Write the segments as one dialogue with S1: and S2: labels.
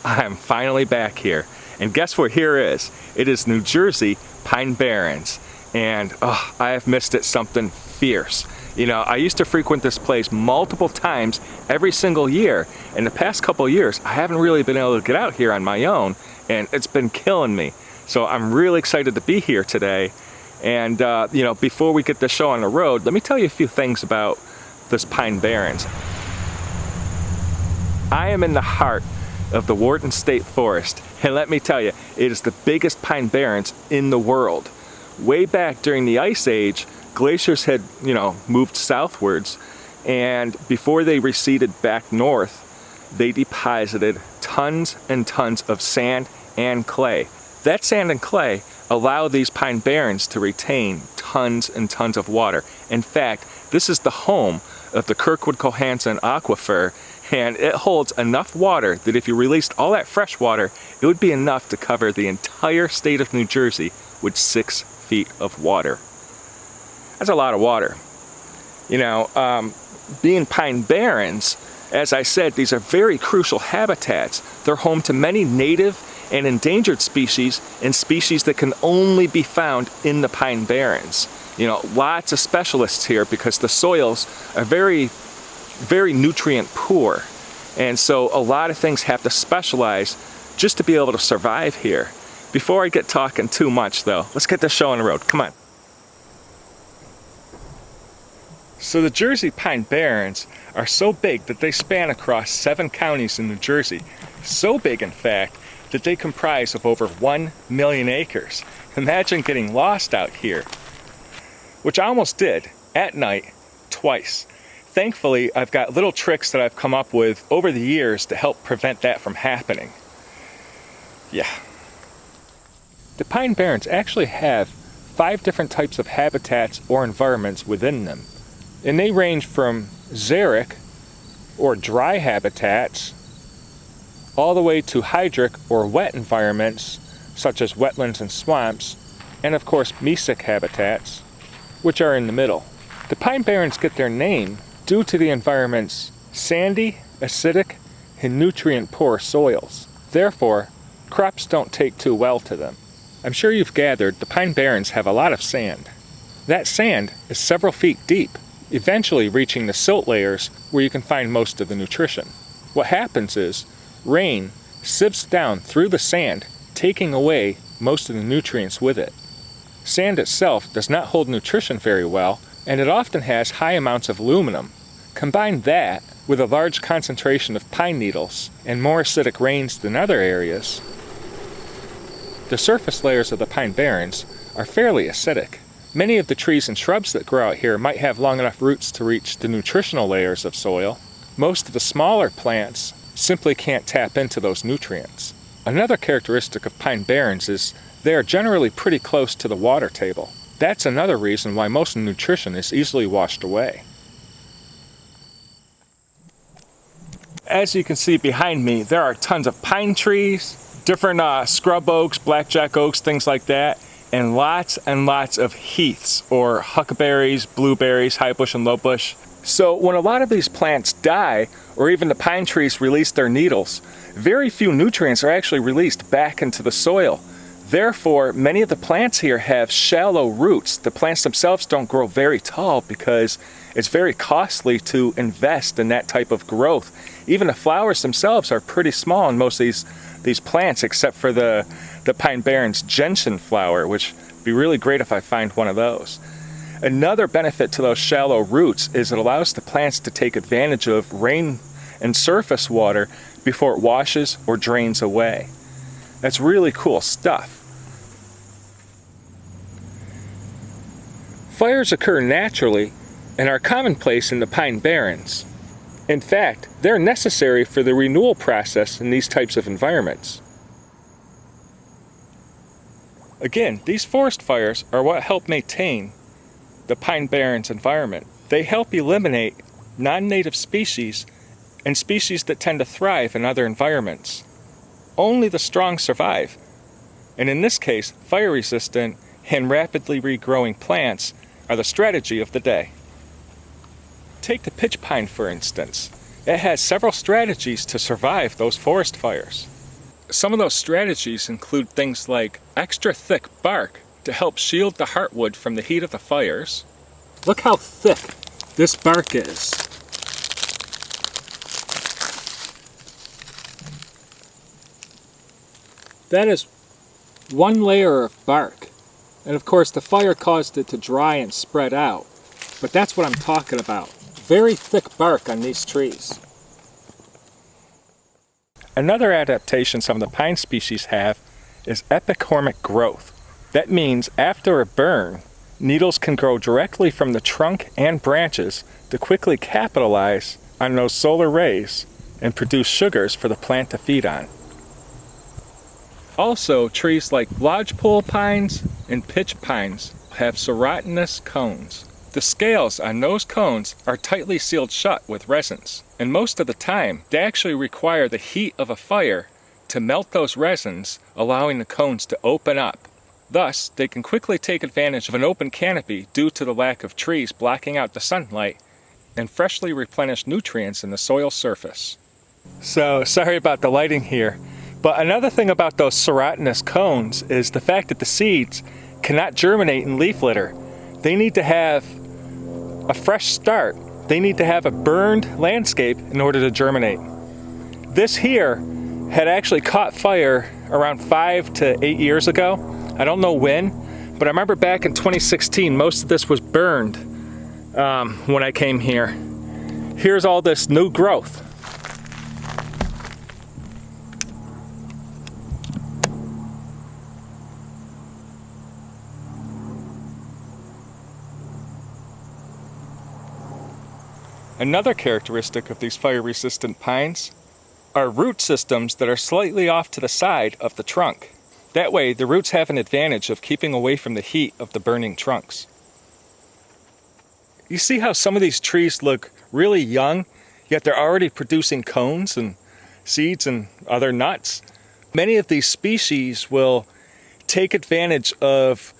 S1: I'm finally back here. And guess what here is? It is New Jersey Pine Barrens. And I have missed it something fierce. You know, I used to frequent this place multiple times every single year. In the past couple of years, I haven't really been able to get out here on my own, and it's been killing me. So I'm really excited to be here today. And you know, before we get the show on the road, let me tell you a few things about this Pine Barrens. I am in the heart of the Wharton State Forest, and let me tell you, it is the biggest Pine Barrens in the world. Way back during the Ice Age, glaciers had, you know, moved southwards, and before they receded back north, they deposited tons and tons of sand and clay. That sand and clay allow these Pine Barrens to retain tons and tons of water. In fact, this is the home of the Kirkwood-Cohasset Aquifer, and it holds enough water that if you released all that fresh water, it would be enough to cover the entire state of New Jersey with 6 feet of water. That's a lot of water. You know, being Pine Barrens, as I said, these are very crucial habitats. They're home to many native and endangered species, and species that can only be found in the Pine Barrens. You know, lots of specialists here because the soils are very, very nutrient poor. And so a lot of things have to specialize just to be able to survive here. Before I get talking too much though, let's get the show on the road. Come on. So the Jersey Pine Barrens are so big that they span across 7 counties in New Jersey. So big, in fact, that they comprise of over 1 million acres. Imagine getting lost out here, which I almost did at night twice. Thankfully, I've got little tricks that I've come up with over the years to help prevent that from happening. Yeah. The Pine Barrens actually have 5 different types of habitats or environments within them. And they range from xeric, or dry habitats, all the way to hydric, or wet environments, such as wetlands and swamps, and of course mesic habitats, which are in the middle. The Pine Barrens get their name due to the environment's sandy, acidic, and nutrient-poor soils. Therefore, crops don't take too well to them. I'm sure you've gathered the Pine Barrens have a lot of sand. That sand is several feet deep, eventually reaching the silt layers where you can find most of the nutrition. What happens is, rain sieves down through the sand, taking away most of the nutrients with it. Sand itself does not hold nutrition very well, and it often has high amounts of aluminum. Combine that with a large concentration of pine needles and more acidic rains than other areas, the surface layers of the Pine Barrens are fairly acidic. Many of the trees and shrubs that grow out here might have long enough roots to reach the nutritional layers of soil. Most of the smaller plants simply can't tap into those nutrients. Another characteristic of Pine Barrens is they are generally pretty close to the water table. That's another reason why most nutrition is easily washed away. As you can see behind me, there are tons of pine trees, different scrub oaks, blackjack oaks, things like that, and lots of heaths, or huckleberries, blueberries, high bush and low bush. So when a lot of these plants die, or even the pine trees release their needles, very few nutrients are actually released back into the soil. Therefore, many of the plants here have shallow roots. The plants themselves don't grow very tall because it's very costly to invest in that type of growth. Even the flowers themselves are pretty small in most of these plants, except for the Pine Barrens gentian flower, which would be really great if I find one of those. Another benefit to those shallow roots is it allows the plants to take advantage of rain and surface water before it washes or drains away. That's really cool stuff. Fires occur naturally and are commonplace in the Pine Barrens. In fact, they're necessary for the renewal process in these types of environments. Again, these forest fires are what help maintain the Pine Barrens environment. They help eliminate non-native species and species that tend to thrive in other environments. Only the strong survive, and in this case, fire-resistant and rapidly regrowing plants are the strategy of the day. Take the pitch pine, for instance. It has several strategies to survive those forest fires. Some of those strategies include things like extra thick bark to help shield the heartwood from the heat of the fires. Look how thick this bark is. That is one layer of bark. And of course the fire caused it to dry and spread out. But that's what I'm talking about. Very thick bark on these trees. Another adaptation some of the pine species have is epicormic growth. That means after a burn, needles can grow directly from the trunk and branches to quickly capitalize on those solar rays and produce sugars for the plant to feed on. Also, trees like lodgepole pines and pitch pines have serotinous cones. The scales on those cones are tightly sealed shut with resins, and most of the time they actually require the heat of a fire to melt those resins, allowing the cones to open up. Thus, they can quickly take advantage of an open canopy due to the lack of trees blocking out the sunlight and freshly replenish nutrients in the soil surface. So, sorry about the lighting here, but another thing about those serotinous cones is the fact that the seeds cannot germinate in leaf litter. They need to have a fresh start. They need to have a burned landscape in order to germinate. This here had actually caught fire around 5 to 8 years ago. I don't know when, but I remember back in 2016, most of this was burned when I came here. Here's all this new growth. Another characteristic of these fire-resistant pines are root systems that are slightly off to the side of the trunk. That way, the roots have an advantage of keeping away from the heat of the burning trunks. You see how some of these trees look really young, yet they're already producing cones and seeds and other nuts? Many of these species will take advantage of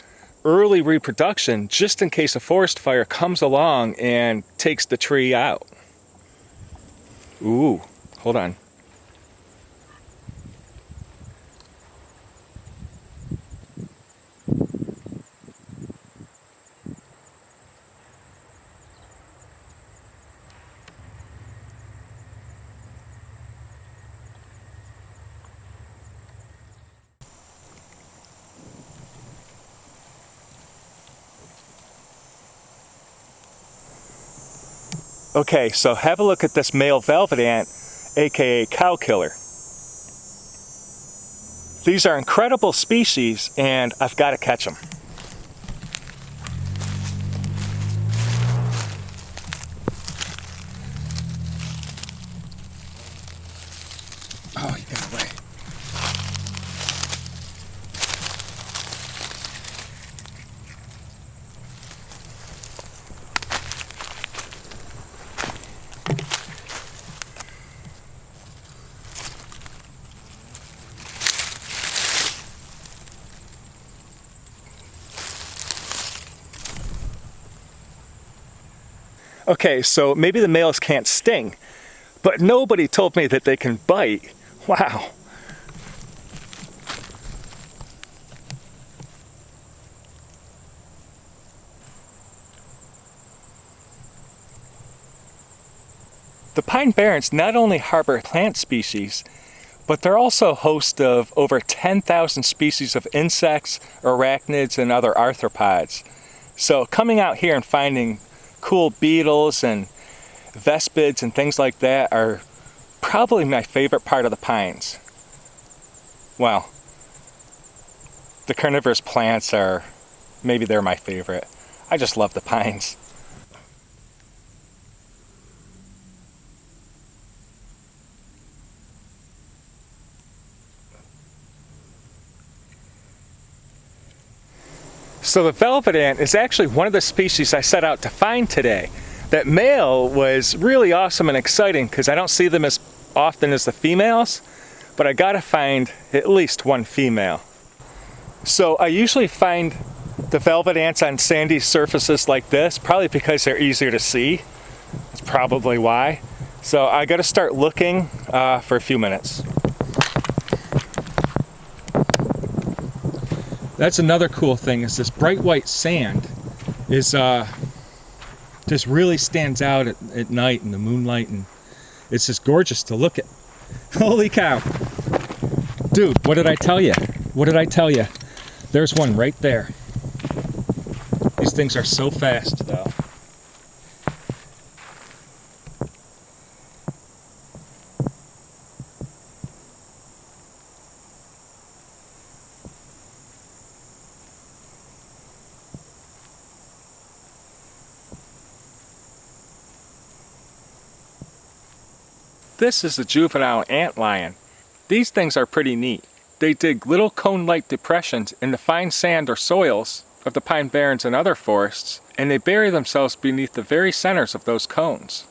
S1: early reproduction just in case a forest fire comes along and takes the tree out. Ooh, hold on. Okay, so have a look at this male velvet ant, aka cow killer. These are incredible species, and I've got to catch them. Oh, you got away. Okay, so maybe the males can't sting, but nobody told me that they can bite. Wow. The pine barrens not only harbor plant species, but they're also a host of over 10,000 species of insects, arachnids, and other arthropods. So coming out here and finding cool beetles and vespids and things like that are probably my favorite part of the pines. Well, the carnivorous plants are, maybe they're my favorite. I just love the pines. So the velvet ant is actually one of the species I set out to find today. That male was really awesome and exciting because I don't see them as often as the females, but I gotta find at least one female. So I usually find the velvet ants on sandy surfaces like this, probably because they're easier to see. That's probably why. So I gotta start looking for a few minutes. That's another cool thing, is this bright white sand is just really stands out at night in the moonlight, and it's just gorgeous to look at. Holy cow. Dude, what did I tell you? What did I tell you? There's one right there. These things are so fast, though. This is a juvenile antlion. These things are pretty neat. They dig little cone-like depressions in the fine sand or soils of the pine barrens and other forests, and they bury themselves beneath the very centers of those cones.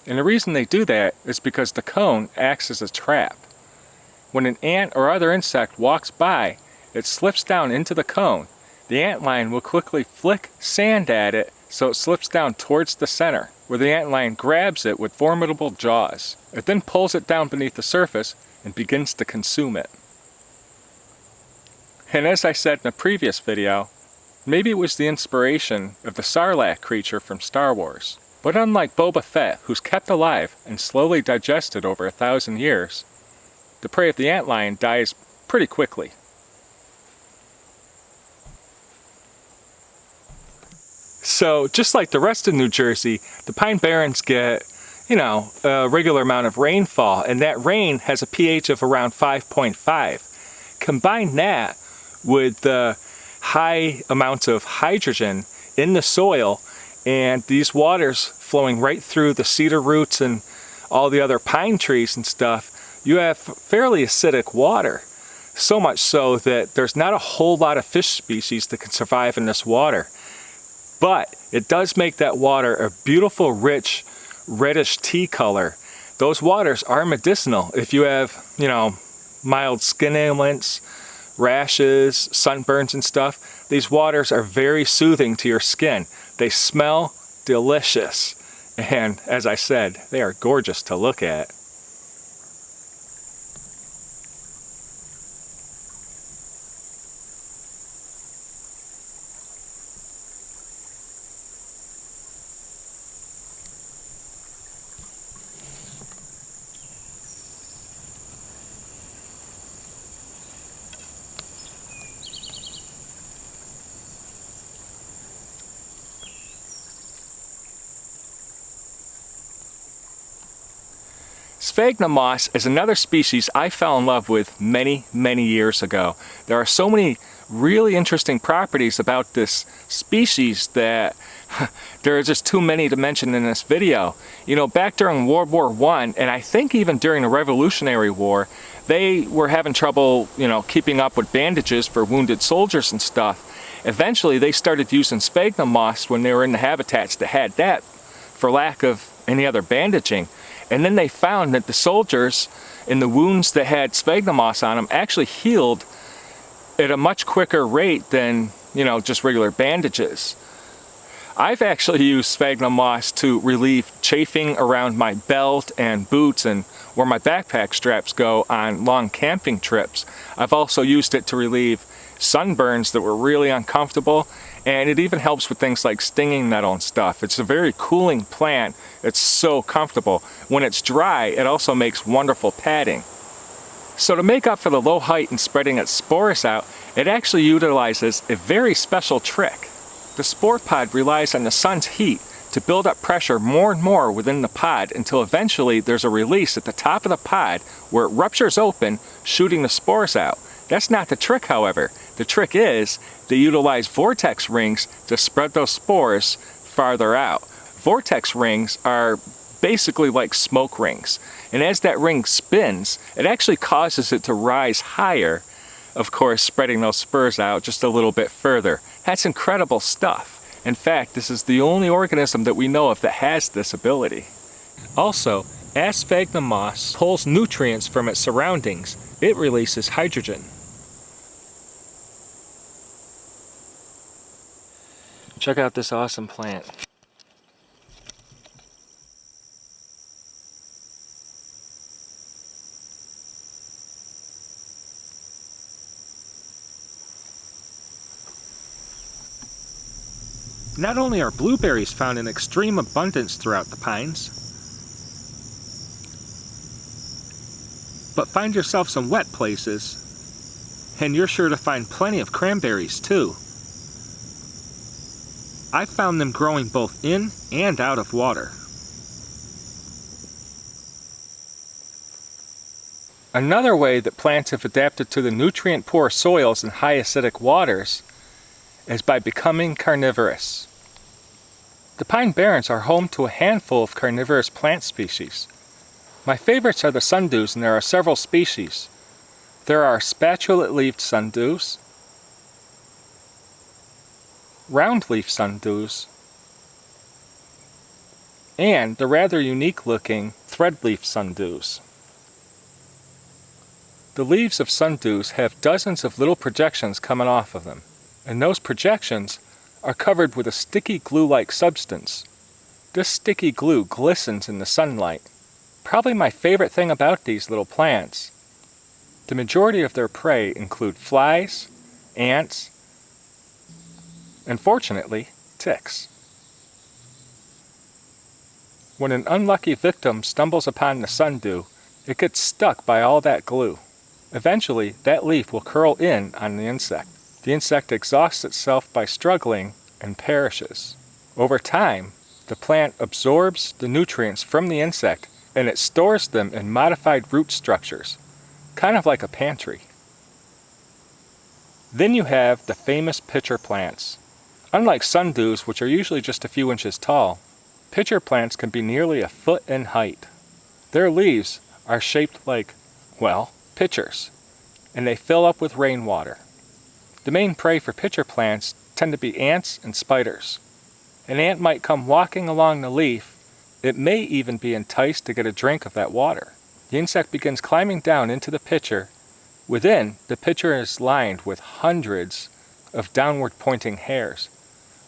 S1: And the reason they do that is because the cone acts as a trap. When an ant or other insect walks by, it slips down into the cone. The antlion will quickly flick sand at it so it slips down towards the center, where the antlion grabs it with formidable jaws. It then pulls it down beneath the surface and begins to consume it. And as I said in a previous video, maybe it was the inspiration of the Sarlacc creature from Star Wars. But unlike Boba Fett, who's kept alive and slowly digested over 1,000 years, the prey of the antlion dies pretty quickly. So, just like the rest of New Jersey, the Pine Barrens get, a regular amount of rainfall, and that rain has a pH of around 5.5. Combine that with the high amounts of hydrogen in the soil, and these waters flowing right through the cedar roots and all the other pine trees and stuff, you have fairly acidic water. So much so that there's not a whole lot of fish species that can survive in this water. But it does make that water a beautiful, rich, reddish tea color. Those waters are medicinal. If you have, mild skin ailments, rashes, sunburns and stuff, these waters are very soothing to your skin. They smell delicious. And as I said, they are gorgeous to look at. Sphagnum moss is another species I fell in love with many, many years ago. There are so many really interesting properties about this species that there are just too many to mention in this video. Back during World War I, and I think even during the Revolutionary War, they were having trouble, keeping up with bandages for wounded soldiers and stuff. Eventually, they started using sphagnum moss when they were in the habitats that had that, for lack of any other bandaging. And then they found that the soldiers in the wounds that had sphagnum moss on them actually healed at a much quicker rate than, just regular bandages. I've actually used sphagnum moss to relieve chafing around my belt and boots and where my backpack straps go on long camping trips. I've also used it to relieve sunburns that were really uncomfortable, and it even helps with things like stinging nettle and stuff. It's a very cooling plant. It's so comfortable. When it's dry, it also makes wonderful padding. So to make up for the low height and spreading its spores out, it actually utilizes a very special trick. The spore pod relies on the sun's heat to build up pressure more and more within the pod until eventually there's a release at the top of the pod where it ruptures open, shooting the spores out. That's not the trick, however. The trick is they utilize vortex rings to spread those spores farther out. Vortex rings are basically like smoke rings, and as that ring spins, it actually causes it to rise higher, of course spreading those spurs out just a little bit further. That's incredible stuff. In fact, this is the only organism that we know of that has this ability. Also, as sphagnum moss pulls nutrients from its surroundings, it releases hydrogen. Check out this awesome plant. Not only are blueberries found in extreme abundance throughout the pines, but find yourself some wet places and you're sure to find plenty of cranberries too. I've found them growing both in and out of water. Another way that plants have adapted to the nutrient-poor soils and high acidic waters is by becoming carnivorous. The Pine Barrens are home to a handful of carnivorous plant species. My favorites are the sundews, and there are several species. There are spatulate-leaved sundews, round-leaf sundews, and the rather unique-looking thread-leaf sundews. The leaves of sundews have dozens of little projections coming off of them, and those projections are covered with a sticky glue-like substance. This sticky glue glistens in the sunlight. Probably my favorite thing about these little plants. The majority of their prey include flies, ants, and fortunately, ticks. When an unlucky victim stumbles upon the sundew, it gets stuck by all that glue. Eventually, that leaf will curl in on the insect. The insect exhausts itself by struggling and perishes. Over time, the plant absorbs the nutrients from the insect and it stores them in modified root structures, kind of like a pantry. Then you have the famous pitcher plants. Unlike sundews, which are usually just a few inches tall, pitcher plants can be nearly a foot in height. Their leaves are shaped like, well, pitchers, and they fill up with rainwater. The main prey for pitcher plants tend to be ants and spiders. An ant might come walking along the leaf. It may even be enticed to get a drink of that water. The insect begins climbing down into the pitcher. Within, the pitcher is lined with hundreds of downward pointing hairs.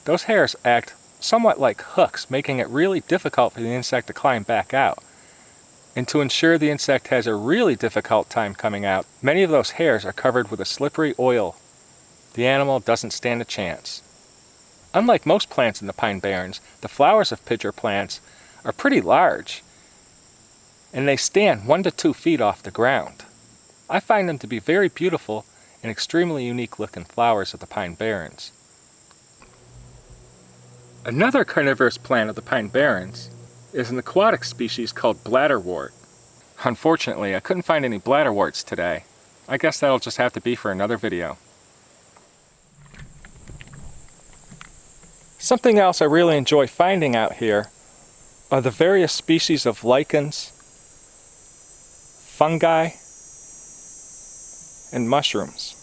S1: Those hairs act somewhat like hooks, making it really difficult for the insect to climb back out. And to ensure the insect has a really difficult time coming out, many of those hairs are covered with a slippery oil. The animal doesn't stand a chance. Unlike most plants in the Pine Barrens, the flowers of pitcher plants are pretty large, and they stand 1 to 2 feet off the ground. I find them to be very beautiful and extremely unique looking flowers of the Pine Barrens. Another carnivorous plant of the Pine Barrens is an aquatic species called bladderwort. Unfortunately, I couldn't find any bladderworts today. I guess that'll just have to be for another video. Something else I really enjoy finding out here are the various species of lichens, fungi, and mushrooms.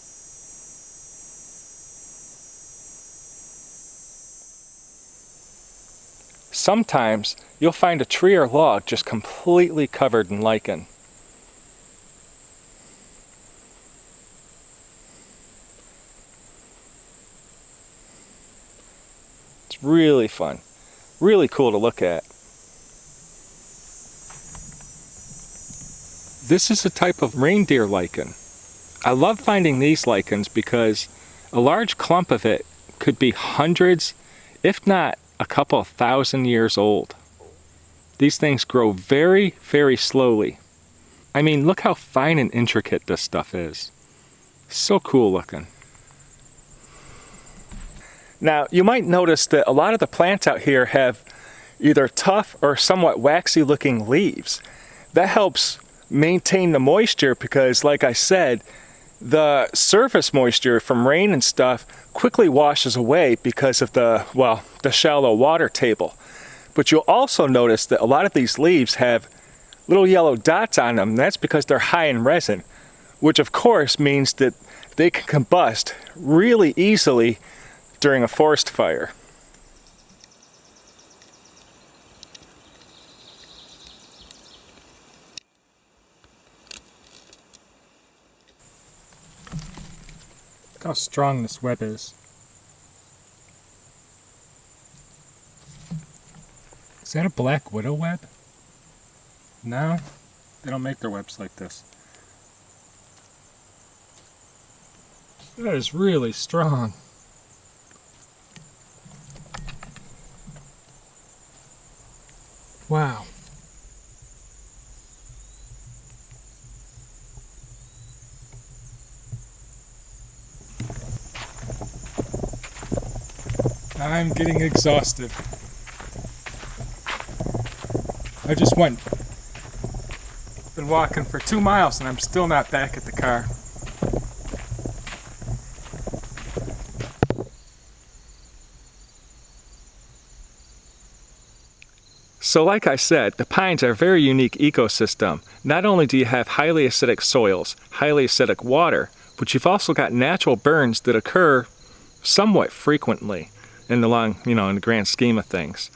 S1: Sometimes you'll find a tree or log just completely covered in lichen. It's really fun, really cool to look at. This is a type of reindeer lichen. I love finding these lichens because a large clump of it could be hundreds, if not a couple of thousand years old. These things grow very, very slowly. I mean, look how fine and intricate this stuff is. So cool looking. Now, you might notice that a lot of the plants out here have either tough or somewhat waxy looking leaves. That helps maintain the moisture because, like I said, the surface moisture from rain and stuff quickly washes away because of the shallow water table. But you'll also notice that a lot of these leaves have little yellow dots on them. That's because they're high in resin, which of course means that they can combust really easily during a forest fire. Look how strong this web is. Is that a black widow web? No, they don't make their webs like this. That is really strong. Wow. I'm getting exhausted. I just been walking for 2 miles and I'm still not back at the car. So like I said, the pines are a very unique ecosystem. Not only do you have highly acidic soils, highly acidic water, but you've also got natural burns that occur somewhat frequently in the grand scheme of things.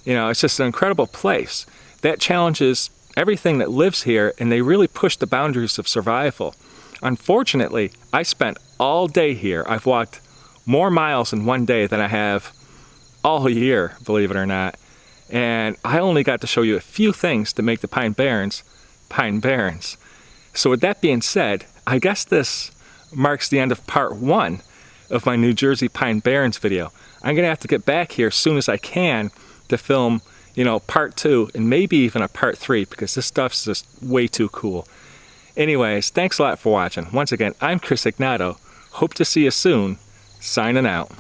S1: It's just an incredible place that challenges everything that lives here, and they really push the boundaries of survival. Unfortunately, I spent all day here. I've walked more miles in one day than I have all year, believe it or not. And I only got to show you a few things to make the Pine Barrens Pine Barrens. So with that being said, I guess this marks the end of part 1 of my New Jersey Pine Barrens video. I'm going to have to get back here as soon as I can to film, part 2 and maybe even a part 3 because this stuff's just way too cool. Anyways, thanks a lot for watching. Once again, I'm Chris Ignato. Hope to see you soon. Signing out.